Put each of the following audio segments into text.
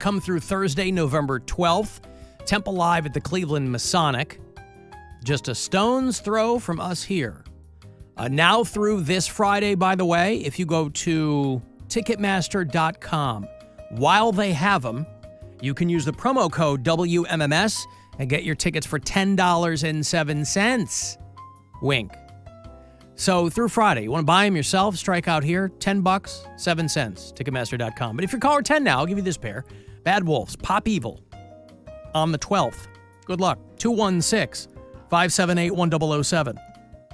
come through Thursday, November 12th. Temple Live at the Cleveland Masonic. Just a stone's throw from us here. Now through this Friday, by the way, if you go to Ticketmaster.com, while they have them, you can use the promo code WMMS and get your tickets for $10.07. Wink. So through Friday, you want to buy them yourself, strike out here, $10, 7 cents, Ticketmaster.com. But if you're caller 10 now, I'll give you this pair. Bad Wolves, Pop Evil, on the 12th. Good luck. 216-578-1007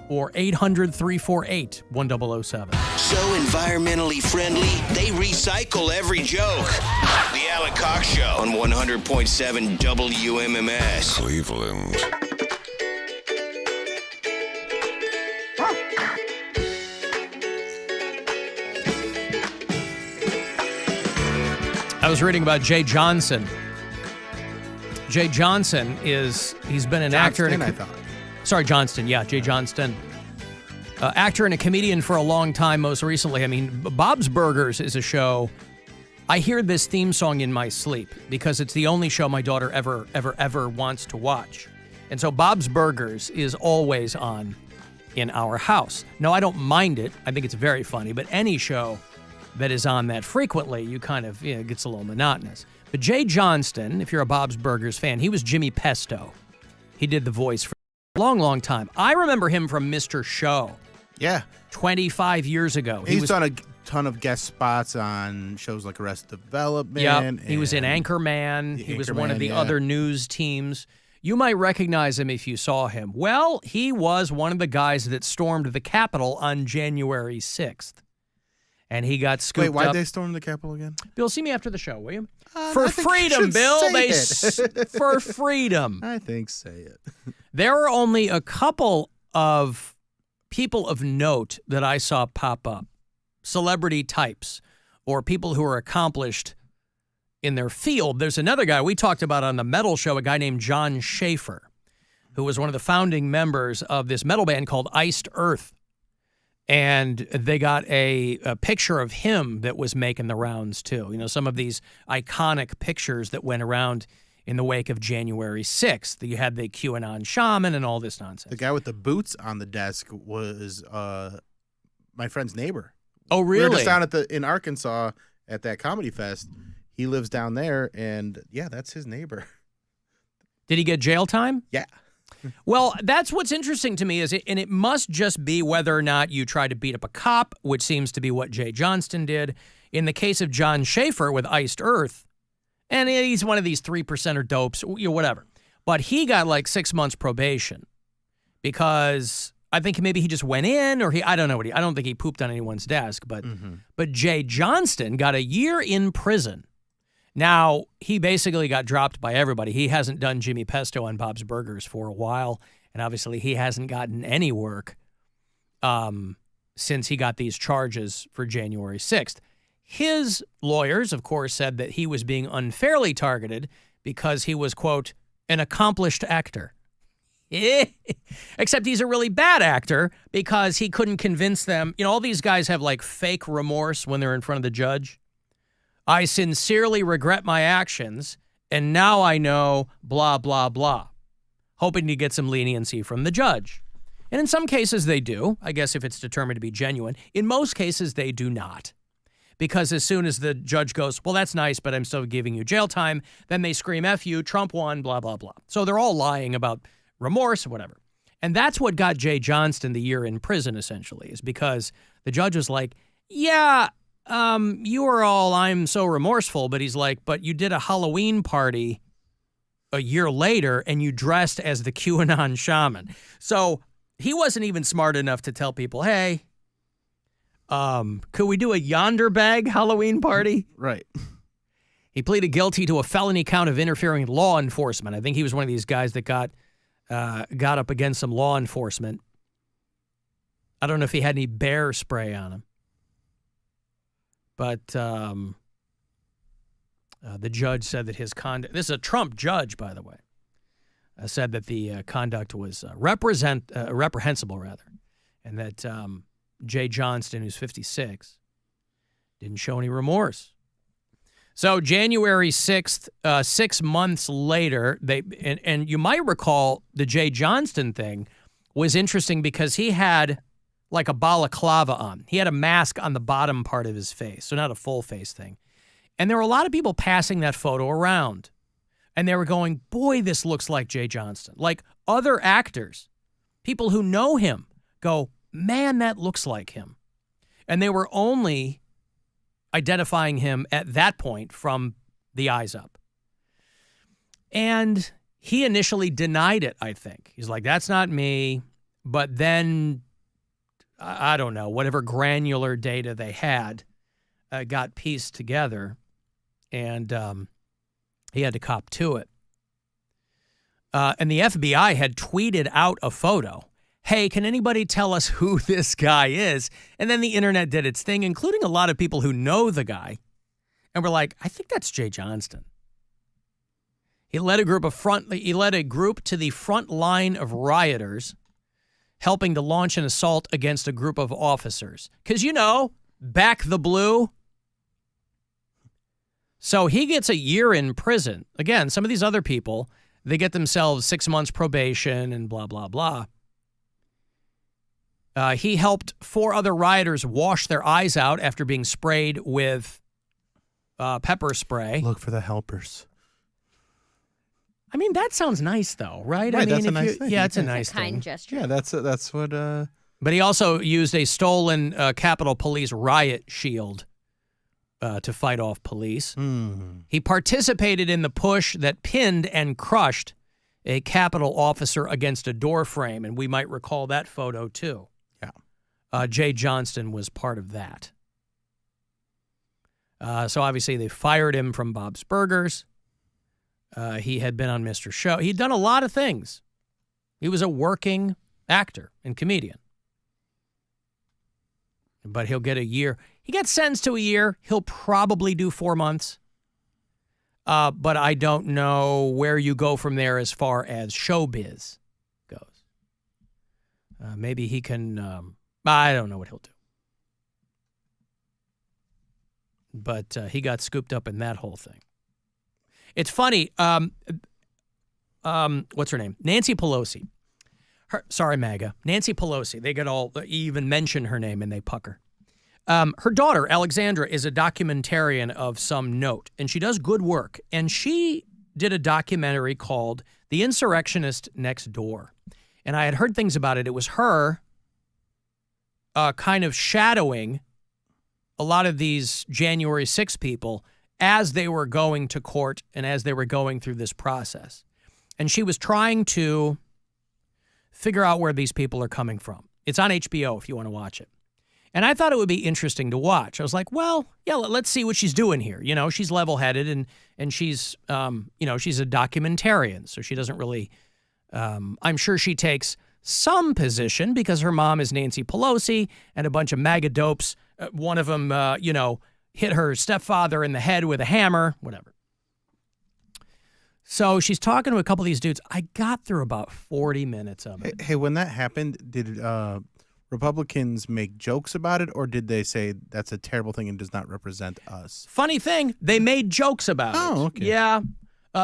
or 800-348-1007. So environmentally friendly, they recycle every joke. The Alan Cox Show on 100.7 WMMS. Cleveland. I was reading about Jay Johnson. Jay Johnson he's been an actor. I thought. Sorry, Johnston. Yeah, Jay Johnston. Actor and a comedian for a long time, most recently. I mean, Bob's Burgers is a show. I hear this theme song in my sleep because it's the only show my daughter ever wants to watch. And so Bob's Burgers is always on in our house. No, I don't mind it. I think it's very funny. But any show that is on that frequently, you kind of, it gets a little monotonous. But Jay Johnston, if you're a Bob's Burgers fan, he was Jimmy Pesto. He did the voice for a long time. I remember him from Mr. Show. Yeah. 25 years ago. He's done a ton of guest spots on shows like Arrested Development. Yep. He was in Anchorman. He was one of the other news teams. You might recognize him if you saw him. Well, he was one of the guys that stormed the Capitol on January 6th. And he got scooped up. Wait, why'd they storm the Capitol again? Bill, see me after the show, will you? For freedom, Bill. For freedom. I think say it. There are only a couple of people of note that I saw pop up. Celebrity types or people who are accomplished in their field. There's another guy we talked about on the metal show, a guy named John Schaefer, who was one of the founding members of this metal band called Iced Earth. And they got a picture of him that was making the rounds, too. You know, some of these iconic pictures that went around in the wake of January 6th. You had the QAnon shaman and all this nonsense. The guy with the boots on the desk was my friend's neighbor. Oh, really? We were just down in Arkansas at that comedy fest. He lives down there, and, yeah, that's his neighbor. Did he get jail time? Yeah. Well, that's what's interesting to me, and it must just be whether or not you try to beat up a cop, which seems to be what Jay Johnston did. In the case of John Schaefer with Iced Earth, and he's one of these 3%er dopes, whatever. But he got like 6 months probation because I think maybe he just went in or I don't know I don't think he pooped on anyone's desk, but Jay Johnston got a year in prison. Now, he basically got dropped by everybody. He hasn't done Jimmy Pesto on Bob's Burgers for a while, and obviously he hasn't gotten any work since he got these charges for January 6th. His lawyers, of course, said that he was being unfairly targeted because he was, quote, an accomplished actor. Except he's a really bad actor because he couldn't convince them. You know, all these guys have like fake remorse when they're in front of the judge. I sincerely regret my actions, and now I know blah, blah, blah, hoping to get some leniency from the judge. And in some cases they do, I guess if it's determined to be genuine. In most cases they do not. Because as soon as the judge goes, well, that's nice, but I'm still giving you jail time, then they scream, F you, Trump won, blah, blah, blah. So they're all lying about remorse or whatever. And that's what got Jay Johnston the year in prison, essentially, is because the judge was like, yeah, you are all, I'm so remorseful, but he's like, but you did a Halloween party a year later and you dressed as the QAnon shaman. So he wasn't even smart enough to tell people, hey, could we do a yonder bag Halloween party? Right. He pleaded guilty to a felony count of interfering with law enforcement. I think he was one of these guys that got up against some law enforcement. I don't know if he had any bear spray on him. But the judge said that his conduct, this is a Trump judge, by the way, said that the conduct was reprehensible, rather, and that Jay Johnston, who's 56, didn't show any remorse. So January 6th, 6 months later, and you might recall the Jay Johnston thing was interesting because he had like a balaclava on. He had a mask on the bottom part of his face, so not a full face thing. And there were a lot of people passing that photo around. And they were going, boy, this looks like Jay Johnston. Like other actors, people who know him go, man, that looks like him. And they were only identifying him at that point from the eyes up. And he initially denied it, I think. He's like, that's not me. But then, I don't know, whatever granular data they had got pieced together. And he had to cop to it. And the FBI had tweeted out a photo. Hey, can anybody tell us who this guy is? And then the internet did its thing, including a lot of people who know the guy. And were like, I think that's Jay Johnston. He led a group to the front line of rioters, helping to launch an assault against a group of officers. Because, back the blue. So he gets a year in prison. Again, some of these other people, they get themselves 6 months probation and blah, blah, blah. He helped 4 other rioters wash their eyes out after being sprayed with pepper spray. Look for the helpers. I mean, that sounds nice, though, right? Right, I mean, that's a nice thing. Yeah, it's a nice It's a kind thing. gesture. Yeah, that's what. But he also used a stolen Capitol Police riot shield to fight off police. He participated in the push that pinned and crushed a Capitol officer against a door frame, and we might recall that photo too. Yeah. Jay Johnston was part of that. So obviously they fired him from Bob's Burgers. He had been on Mr. Show. He'd done a lot of things. He was a working actor and comedian. But he'll get a year. He gets sentenced to a year. He'll probably do 4 months. But I don't know where you go from there as far as showbiz goes. Maybe he can, I don't know what he'll do. But he got scooped up in that whole thing. It's funny. What's her name? Nancy Pelosi. Sorry, MAGA. Nancy Pelosi. They get all, even mention her name and they pucker. Her daughter, Alexandra, is a documentarian of some note, and she does good work. And she did a documentary called The Insurrectionist Next Door. And I had heard things about it. It was her kind of shadowing a lot of these January 6 people as they were going to court and as they were going through this process. And she was trying to figure out where these people are coming from. It's on HBO if you want to watch it. And I thought it would be interesting to watch. I was like, well, yeah, let's see what she's doing here. She's level-headed and she's, she's a documentarian. So she doesn't really, I'm sure she takes some position because her mom is Nancy Pelosi and a bunch of MAGA dopes. One of them, hit her stepfather in the head with a hammer, whatever. So she's talking to a couple of these dudes. I got through about 40 minutes of it. Hey, when that happened, did Republicans make jokes about it, or did they say that's a terrible thing and does not represent us? Funny thing, they made jokes about it. Oh, okay. Yeah.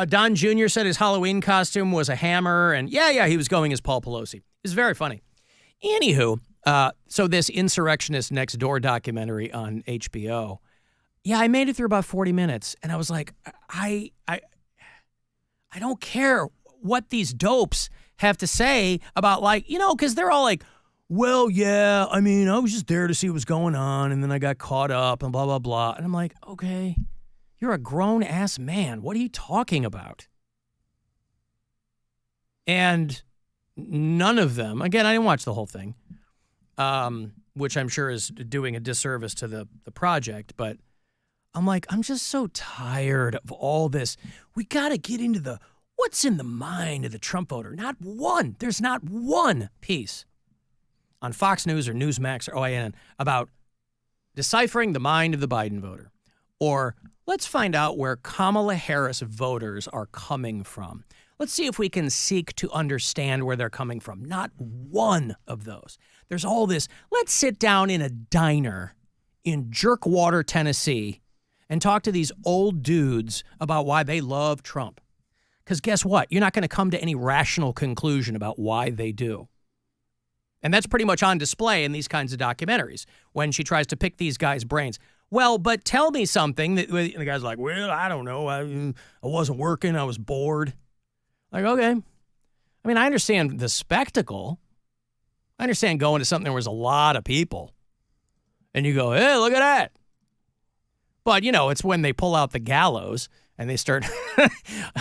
Don Jr. said his Halloween costume was a hammer, and yeah, he was going as Paul Pelosi. It's very funny. Anywho, so this Insurrectionist Next Door documentary on HBO, yeah, I made it through about 40 minutes, and I was like, I don't care what these dopes have to say about, because they're all like, well, yeah, I mean, I was just there to see what was going on, and then I got caught up and blah, blah, blah. And I'm like, okay, you're a grown-ass man. What are you talking about? And none of them, again, I didn't watch the whole thing, which I'm sure is doing a disservice to the project, but I'm like, I'm just so tired of all this. We got to get into what's in the mind of the Trump voter. There's not one piece on Fox News or Newsmax or OAN about deciphering the mind of the Biden voter. Or let's find out where Kamala Harris voters are coming from. Let's see if we can seek to understand where they're coming from. Not one of those. There's all this, let's sit down in a diner in Jerkwater, Tennessee, and talk to these old dudes about why they love Trump. Because guess what? You're not going to come to any rational conclusion about why they do. And that's pretty much on display in these kinds of documentaries when she tries to pick these guys' brains. Well, but tell me something. And the guy's like, well, I don't know. I wasn't working. I was bored. Like, okay. I mean, I understand the spectacle. I understand going to something where there's a lot of people. And you go, hey, look at that. But, it's when they pull out the gallows and they start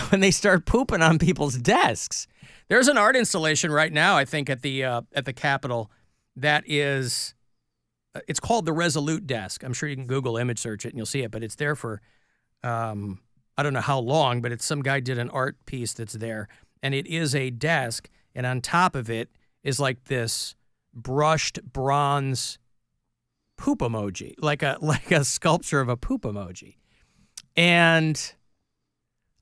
when they start pooping on people's desks. There's an art installation right now, I think, at the Capitol that is, it's called the Resolute Desk. I'm sure you can Google image search it and you'll see it, but it's there for, I don't know how long, but it's some guy did an art piece that's there. And it is a desk, and on top of it is like this brushed bronze poop emoji, like a sculpture of a poop emoji. And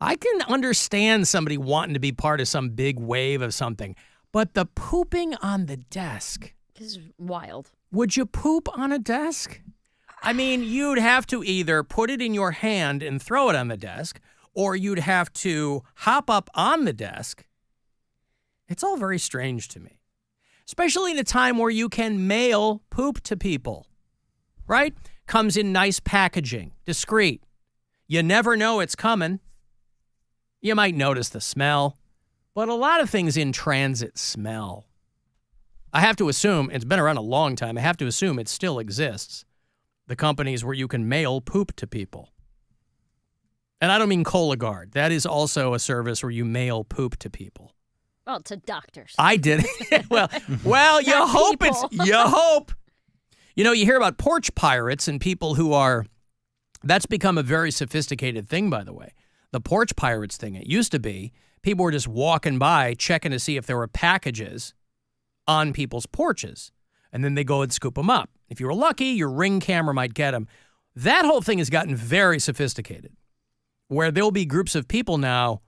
I can understand somebody wanting to be part of some big wave of something, but the pooping on the desk. This is wild. Would you poop on a desk? I mean, you'd have to either put it in your hand and throw it on the desk, or you'd have to hop up on the desk. It's all very strange to me, especially in a time where you can mail poop to people, right? Comes in nice packaging, discreet. You never know it's coming. You might notice the smell, but a lot of things in transit smell. I have to assume, it's been around a long time, I have to assume it still exists. The companies where you can mail poop to people. And I don't mean Cologuard. That is also a service where you mail poop to people. Well, to doctors. I did it. well, you Not hope people. you hope. You hear about porch pirates and people who are, that's become a very sophisticated thing, by the way. The porch pirates thing, it used to be, people were just walking by, checking to see if there were packages on people's porches. And then they go and scoop them up. If you were lucky, your Ring camera might get them. That whole thing has gotten very sophisticated, where there'll be groups of people now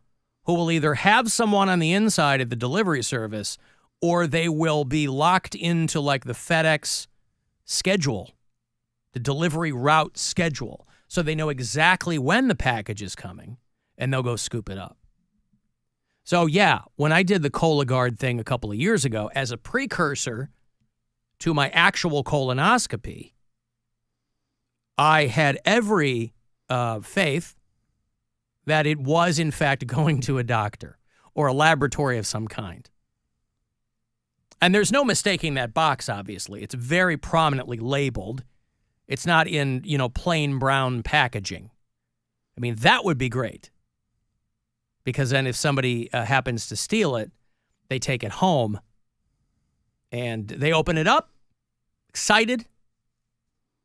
who will either have someone on the inside of the delivery service, or they will be locked into like the FedEx schedule, the delivery route schedule. So they know exactly when the package is coming, and they'll go scoop it up. So yeah, when I did the Cologuard thing a couple of years ago, as a precursor to my actual colonoscopy, I had every faith that it was, in fact, going to a doctor or a laboratory of some kind. And there's no mistaking that box, obviously. It's very prominently labeled. It's not in, plain brown packaging. I mean, that would be great. Because then if somebody happens to steal it, they take it home and they open it up, excited,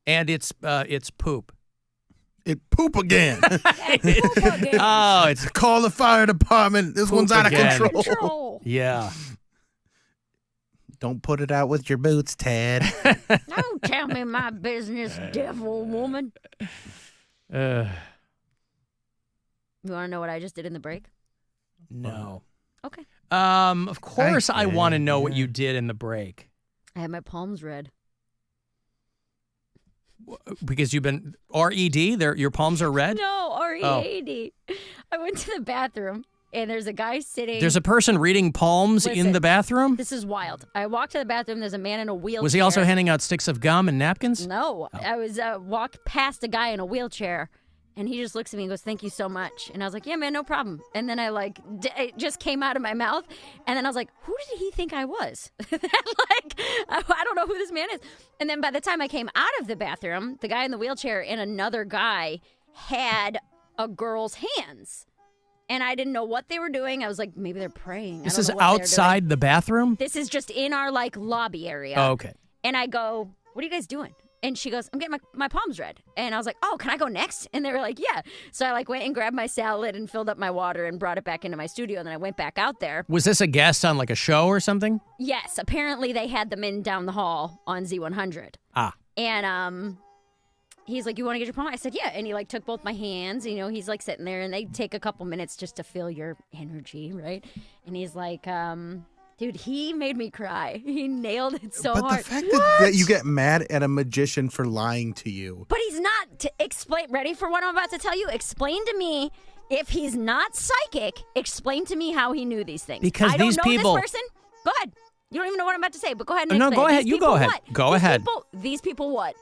and it's poop. It poop again. Oh, it's Call the fire department. This Poop one's out again. of control. yeah. Don't put it out with your boots, Ted. Don't tell me my business, devil woman. Uh, You want to know what I just did in the break? no. Okay. Of course, I want to know what yeah. you did in the break. I had my palms read. Because you've been RED, your palms are red? No, READ. I went to the bathroom, and there's a guy sitting. There's a person reading palms in Listen. the bathroom? This is wild. I walked to the bathroom. There's a man in a wheelchair. Was he also handing out sticks of gum and napkins? No. I was walked past a guy in a wheelchair, and he just looks at me and goes, "Thank you so much." And I was like, "Yeah, man, no problem." And then it just came out of my mouth, and then I was like, "Who did he think I was?" I don't know who this man is. And then by the time I came out of the bathroom, the guy in the wheelchair and another guy had a girl's hands. And I didn't know what they were doing. I was like, maybe they're praying. This is outside the bathroom? This is just in our lobby area. Oh, okay. And I go, "What are you guys doing?" And she goes, "I'm getting my palms read." And I was like, "Oh, can I go next?" And they were like, "Yeah." So I went and grabbed my salad and filled up my water and brought it back into my studio. And then I went back out there. Was this a guest on like a show or something? Yes, apparently they had them in down the hall on Z100. Ah. And he's like, "You want to get your palm?" I said, "Yeah." And he took both my hands. He's sitting there, and they take a couple minutes just to feel your energy, right? And he's like, Dude, he made me cry. He nailed it so But hard. the fact that you get mad at a magician for lying to you. But he's not. To explain. Ready for what I'm about to tell you? Explain to me. If he's not psychic, explain to me how he knew these things. Because I don't these know people. This person. Go ahead. You don't even know what I'm about to say, but go ahead and No, explain. go it. ahead. These You go people ahead. What? Go These ahead. These people what?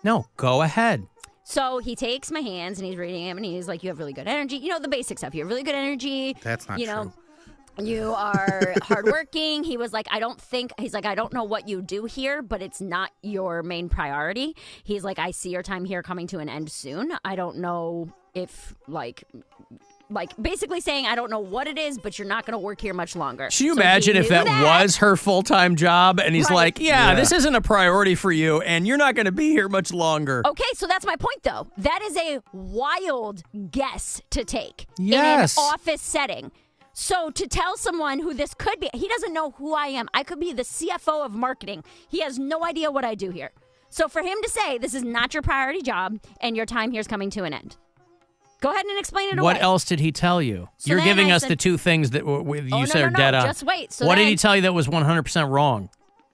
No, go ahead. So he takes my hands and he's reading them and he's like, you have really good energy. You know, the basic stuff. You have really good energy. That's not true. You are hardworking. He was like, I don't know what you do here, but it's not your main priority. He's like, I see your time here coming to an end soon. I don't know if like basically saying, I don't know what it is, but you're not going to work here much longer. Can you So imagine he if knew that was her full-time job and he's Right. like, yeah, this isn't a priority for you and you're not going to be here much longer. Okay, so that's my point, though. That is a wild guess to take Yes. in an office setting. So to tell someone who this could be, he doesn't know who I am. I could be the CFO of marketing. He has no idea what I do here. So for him to say this is not your priority job and your time here is coming to an end. Go ahead and explain it away. What else did he tell you? So You're then giving I us said- the two things that you said are no, dead on. just wait. So what did then- he tell you that was 100% wrong?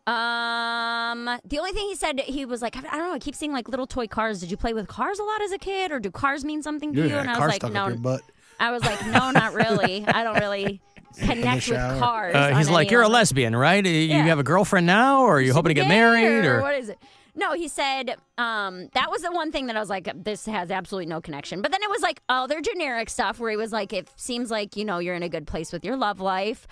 The only thing he said, he was like, I don't know, I keep seeing like little toy cars. Did you play with cars a lot as a kid, or do cars mean something to you? And I was like, no. I was like, no, not really. I don't really connect with shower. cars. He's on like, any you're a level. lesbian, right? You Yeah. have a girlfriend now, or are you hoping to get Gay, married? or Or what is it? No, he said that was the one thing that I was like, this has absolutely no connection. But then it was like other generic stuff where he was like, it seems like, you're in a good place with your love life.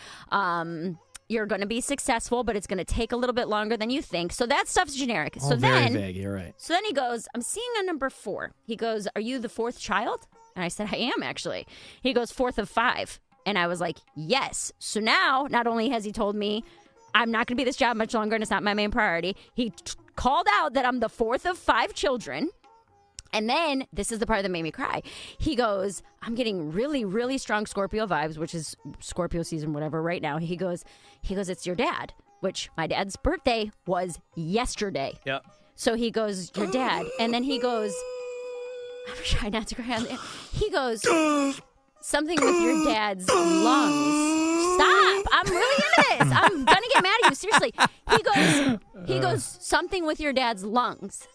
You're going to be successful, but it's going to take a little bit longer than you think. So that stuff's generic. So very then, vague. You're right. So then he goes, I'm seeing a number 4. He goes, are you the 4th child? And I said, I am actually. He goes, 4th of 5. And I was like, yes. So now, not only has he told me I'm not going to be this job much longer and it's not my main priority, he called out that I'm the 4th of 5 children. And then, this is the part that made me cry. He goes, I'm getting really, really strong Scorpio vibes, which is Scorpio season, whatever, right now. He goes, it's your dad, which my dad's birthday was yesterday. Yep. So he goes, your dad. And then he goes, I'm trying not to cry on there. He goes, something with your dad's lungs. Stop. I'm really into this. I'm going to get mad at you. Seriously. He goes, something with your dad's lungs.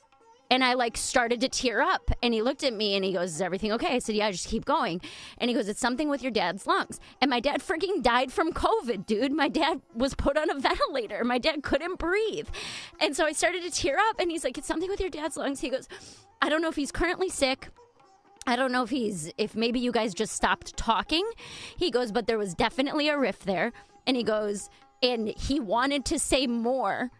And I started to tear up, and he looked at me and he goes, is everything okay? I said, yeah, just keep going. And he goes, it's something with your dad's lungs. And my dad freaking died from COVID, dude. My dad was put on a ventilator. My dad couldn't breathe. And so I started to tear up, and he's like, it's something with your dad's lungs. He goes, I don't know if he's currently sick. I don't know if maybe you guys just stopped talking. He goes, but there was definitely a rift there. And he goes, and he wanted to say more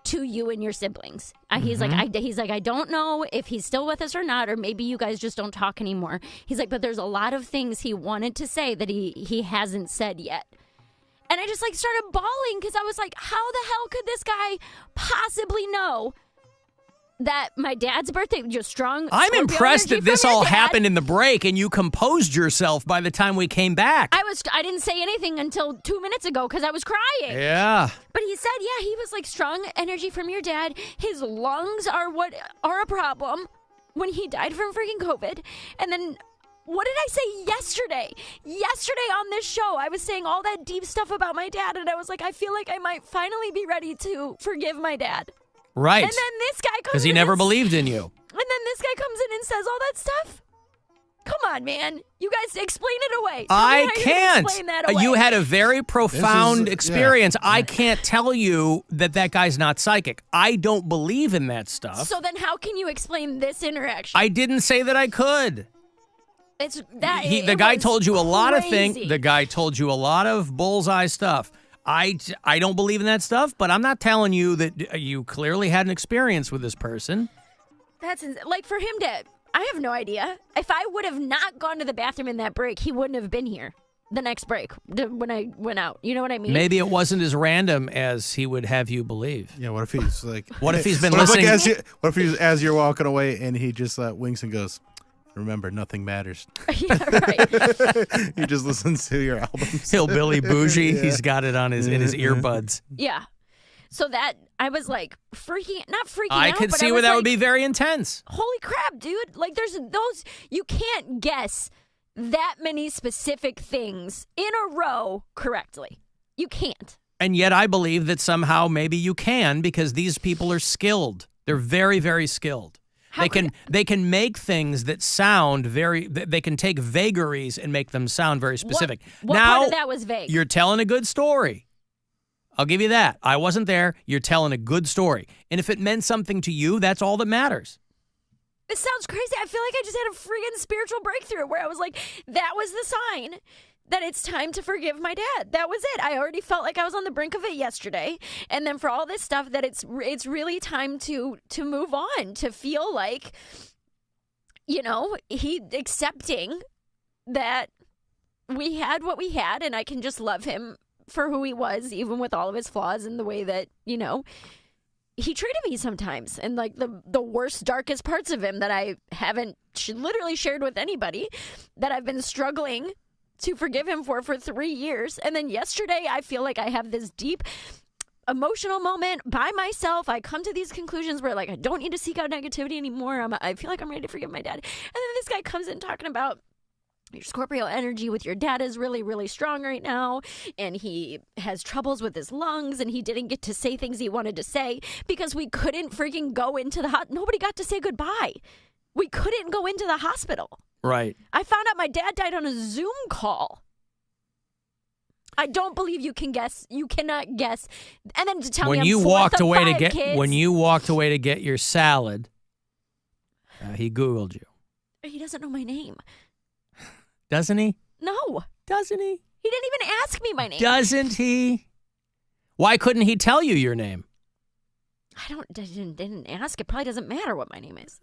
to you and your siblings. He's like, I don't know if he's still with us or not, or maybe you guys just don't talk anymore. He's like, but there's a lot of things he wanted to say that he hasn't said yet. And I just started bawling because I was like, how the hell could this guy possibly know that my dad's birthday just strong? I'm Scorpio impressed energy that this from your all dad. happened in the break and you composed yourself by the time we came back. I didn't say anything until 2 minutes ago because I was crying. Yeah. But he said, yeah, he was strong energy from your dad. His lungs are a problem when he died from freaking COVID. And then, what did I say yesterday? Yesterday on this show, I was saying all that deep stuff about my dad, and I was like, I feel like I might finally be ready to forgive my dad. Right. And then this guy comes in. Because he never believed in you. And then this guy comes in and says all that stuff. Come on, man. You guys explain it away. Tell me how I you're gonna can't. explain that away. You had a very profound yeah. experience. I can't tell you that guy's not psychic. I don't believe in that stuff. So then how can you explain this interaction? I didn't say that I could. It's that The guy was told you a lot of crazy. things. The guy told you a lot of bullseye stuff. I don't believe in that stuff, but I'm not telling you that you clearly had an experience with this person. That's for him to. I have no idea. If I would have not gone to the bathroom in that break, he wouldn't have been here the next break when I went out. You know what I mean? Maybe it wasn't as random as he would have you believe. Yeah, what if he's like... What if he's been what if, listening? what if he's as you're walking away and he just winks and goes, remember, nothing matters. Yeah, right. He just listens to your albums. Hillbilly bougie. Yeah. He's got it on in his earbuds. Yeah. So that I was not freaking I out. could but see I where was that would be very intense. Holy crap, dude. There's those, you can't guess that many specific things in a row correctly. You can't. And yet I believe that somehow maybe you can, because these people are skilled. They're very, very skilled. They can make things that sound very, they can take vagaries and make them sound very specific. What now, part of that was vague? You're telling a good story. I'll give you that. I wasn't there. You're telling a good story. And if it meant something to you, that's all that matters. This sounds crazy. I feel like I just had a friggin' spiritual breakthrough where I was like, that was the sign that it's time to forgive my dad. That was it. I already felt like I was on the brink of it yesterday. And then for all this stuff, that it's really time to move on, to feel like, you know, he accepting that we had what we had and I can just love him for who he was, even with all of his flaws and the way that, you know, he treated me sometimes, and like the worst, darkest parts of him that I haven't literally shared with anybody, that I've been struggling to forgive him for 3 years. And then yesterday, I feel like I have this deep emotional moment by myself. I come to these conclusions where, like, I don't need to seek out negativity anymore. I feel like I'm ready to forgive my dad. And then this guy comes in talking about your Scorpio energy with your dad is really, really strong right now, and he has troubles with his lungs, and he didn't get to say things he wanted to say because we couldn't freaking go into the nobody got to say goodbye. We couldn't go into the hospital. Right. I found out my dad died on a Zoom call. I don't believe you can guess. You cannot guess. And then to tell me when I'm you fourth walked of away to five get kids. when you walked away to get your salad, he Googled you. He doesn't know my name. Doesn't he? No. Doesn't he? He didn't even ask me my name. Doesn't he? Why couldn't he tell you your name? Didn't ask. It probably doesn't matter what my name is.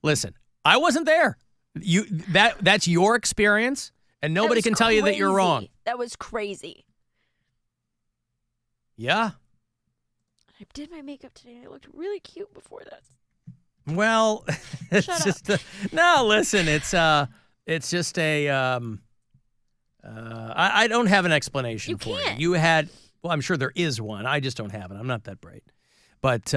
Listen, I wasn't there. That's your experience, and nobody can tell you that you're wrong. That was crazy. Yeah. I did my makeup today. I looked really cute before this. Well, it's Shut just no. Listen, it's just a. I don't have an explanation You for can't. it. You had. Well, I'm sure there is one. I just don't have it. I'm not that bright. But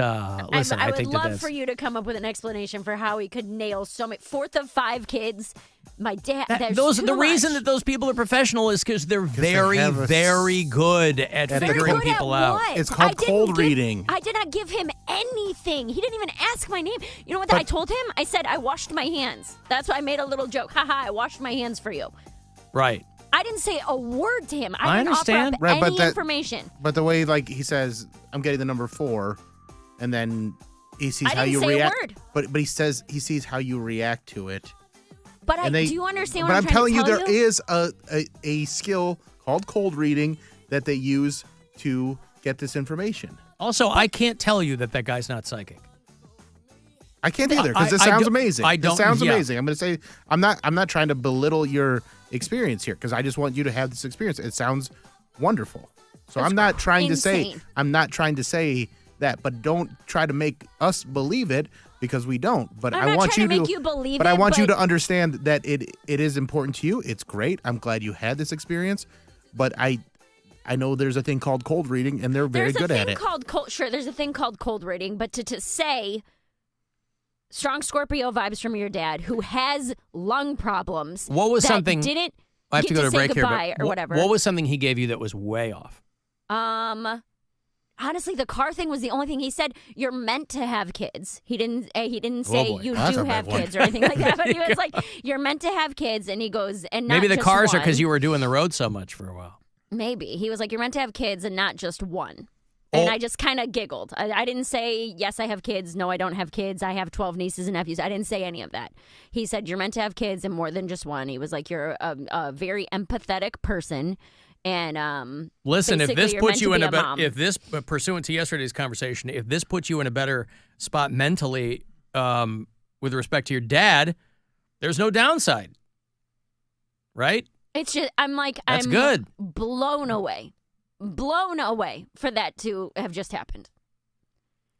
listen, I I would think love that's for you to come up with an explanation for how he could nail so many. Fourth of five kids. My dad. the reason that those people are professional is because they're very, very good at figuring people out. It's called cold reading. I did not give him anything. He didn't even ask my name. You know what I told him? I said, I washed my hands. That's why I made a little joke. Haha, I washed my hands for you. Right. I didn't say a word to him. I didn't understand. offer up any information. But the way, like, he says, I'm getting the number 4, and then he sees how you react. I didn't say a word. But he says he sees how you react to it. But do you understand what but I'm I'm telling you, trying to there tell you? is a skill called cold reading that they use to get this information. Also, I can't tell you that guy's not psychic. I can't either, because this sounds amazing. It sounds amazing. I'm going to say I'm not trying to belittle your experience here, because I just want you to have this experience. It sounds wonderful. So I'm not trying to say that, but don't try to make us believe it, because we don't. But I'm I not want trying you to make you believe but it, I want you but- to understand that it is important to you. It's great. I'm glad you had this experience, but I know there's a thing called cold reading, and they're very good at it. There's a thing called cold reading, but to say strong Scorpio vibes from your dad who has lung problems. What was that something? Didn't I have to go to say break here, goodbye but or whatever. what was something he gave you that was way off? Honestly, the car thing was the only thing he said. You're meant to have kids. He didn't say boy. you That's do a big have one. kids or anything like that. But he was like, you're meant to have kids, and he goes, and not Maybe the just cars are one. because you were doing the road so much for a while. Maybe he was like, you're meant to have kids and not just one. And I just kind of giggled. I didn't say, yes, I have kids. No, I don't have kids. I have 12 nieces and nephews. I didn't say any of that. He said, you're meant to have kids and more than just one. He was like, you're a very empathetic person. And listen, if basically this you're puts meant you to in be a a better, mom. if this pursuant to yesterday's conversation, if this puts you in a better spot mentally with respect to your dad, there's no downside, right? It's just, I'm good. blown away for that to have just happened.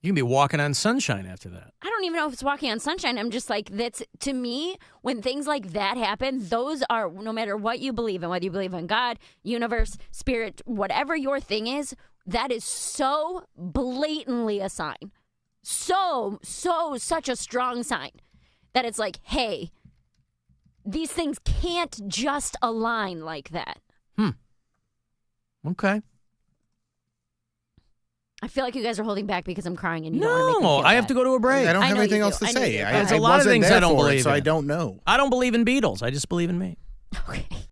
You can be walking on sunshine after that. I don't even know if it's walking on sunshine. I'm just like, that's, to me, when things like that happen, those are, no matter what you believe in, whether you believe in God, universe, spirit, whatever your thing is, that is so blatantly a sign. Such a strong sign that it's like, hey, these things can't just align like that. Okay. I feel like you guys are holding back because I'm crying and you don't want to make me No, feel I have bad. to go to a break. I don't have know anything you else do. to I know say. you do. There's I a lot of wasn't things there I don't for it, believe so in. I don't know. I don't believe in Beatles. I just believe in me. Okay.